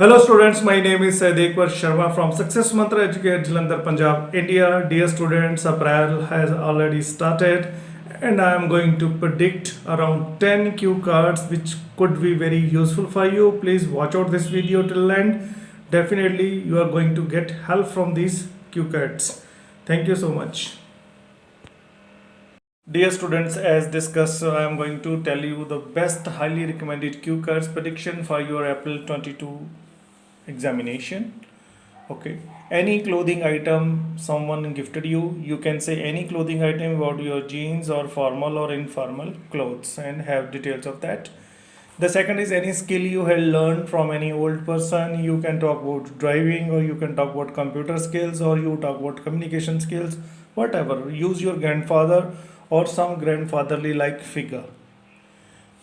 Hello students, my name is Dekwar Sharma from Success Mantra Educate Jalandhar, Punjab, India. Dear students, April has already started and I am going to predict around 10 cue cards which could be very useful for you. Please watch out this video till end. Definitely you are going to get help from these cue cards. Thank you so much. Dear students, as discussed, I am going to tell you the best highly recommended cue cards prediction for your April 22 examination. Okay, any clothing item someone gifted you, you can say any clothing item about your jeans or formal or informal clothes and have details of that. The second is any skill you had learned from any old person. You can talk about driving, or you can talk about computer skills, or you talk about communication skills, whatever. Use your grandfather or some grandfatherly like figure.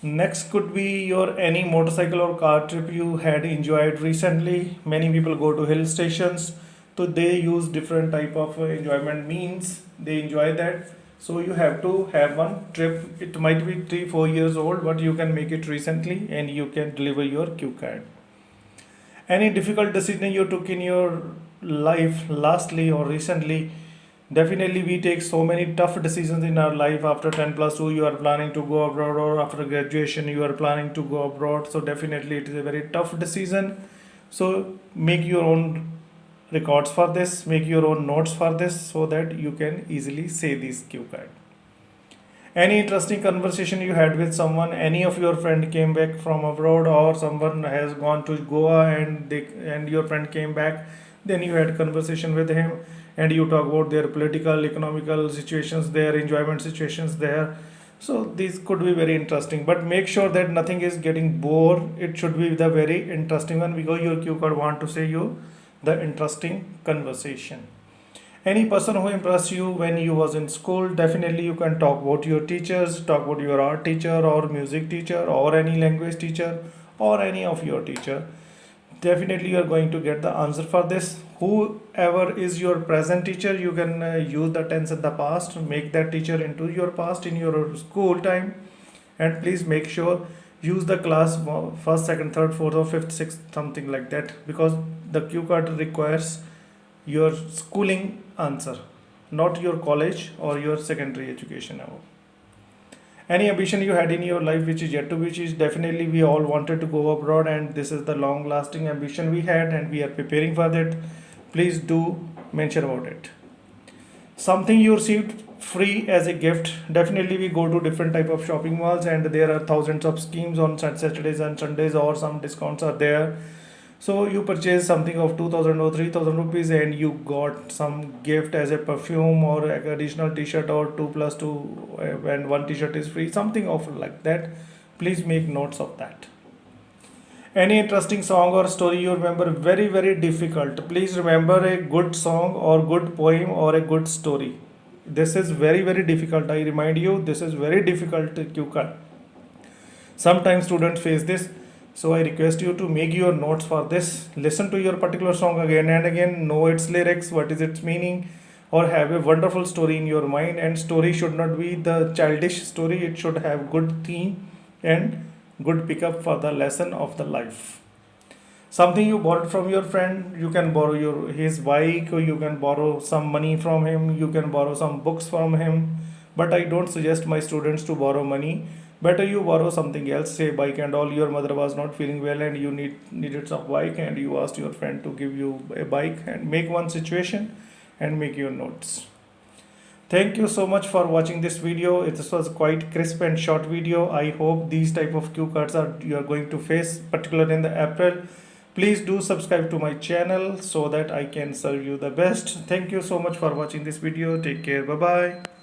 Next could be your any motorcycle or car trip you had enjoyed recently. Many people go to hill stations, so they use different type of enjoyment means. They enjoy that. So you have to have one trip. It might be 3-4 years old, but you can make it recently and you can deliver your cue card. Any difficult decision you took in your life lastly or recently. Definitely we take so many tough decisions in our life. After 10+2 you are planning to go abroad, or after graduation you are planning to go abroad. So definitely it is a very tough decision. So make your own records for this, make your own notes for this, so that you can easily say this cue card. Any interesting conversation you had with someone, any of your friend came back from abroad, or someone has gone to Goa and your friend came back, then you had conversation with him and you talk about their political, economical situations, their enjoyment situations there. So these could be very interesting, but make sure that nothing is getting bored. It should be the very interesting one, because your cue card want to say you the interesting conversation. Any person who impressed you when you was in school, definitely you can talk about your teachers, talk about your art teacher or music teacher or any language teacher or any of your teacher. Definitely you are going to get the answer for this. Whoever is your present teacher, you can use the tense in the past, make that teacher into your past in your school time. And please make sure use the class first, second, third, fourth or fifth, sixth, something like that, because the cue card requires your schooling answer, not your college or your secondary education. Any ambition you had in your life which is yet to be, which is definitely we all wanted to go abroad, and this is the long lasting ambition we had and we are preparing for that. Please do mention about it. Something you received free as a gift. Definitely we go to different type of shopping malls and there are thousands of schemes on Saturdays and Sundays, or some discounts are there. So you purchase something of 2000 or 3000 rupees and you got some gift as a perfume or additional t-shirt, or 2+2 and one t-shirt is free, something of like that. Please make notes of that. Any interesting song or story you remember, very difficult. Please remember a good song or good poem or a good story. This is very difficult. I remind you, this is very difficult cue card. Sometimes students face this. So I request you to make your notes for this. Listen to your particular song again and again, know its lyrics, what is its meaning, or have a wonderful story in your mind. And story should not be the childish story. It should have good theme and good pickup for the lesson of the life. Something you borrowed from your friend, you can borrow his bike, or you can borrow some money from him, you can borrow some books from him. But I don't suggest my students to borrow money. Better you borrow something else, say bike and all. Your mother was not feeling well and you needed some bike, and you asked your friend to give you a bike, and make one situation and make your notes. Thank you so much for watching this video. This was quite crisp and short video. I hope these type of cue cards you are going to face, particularly in the April. Please do subscribe to my channel so that I can serve you the best. Thank you so much for watching this video. Take care. Bye bye.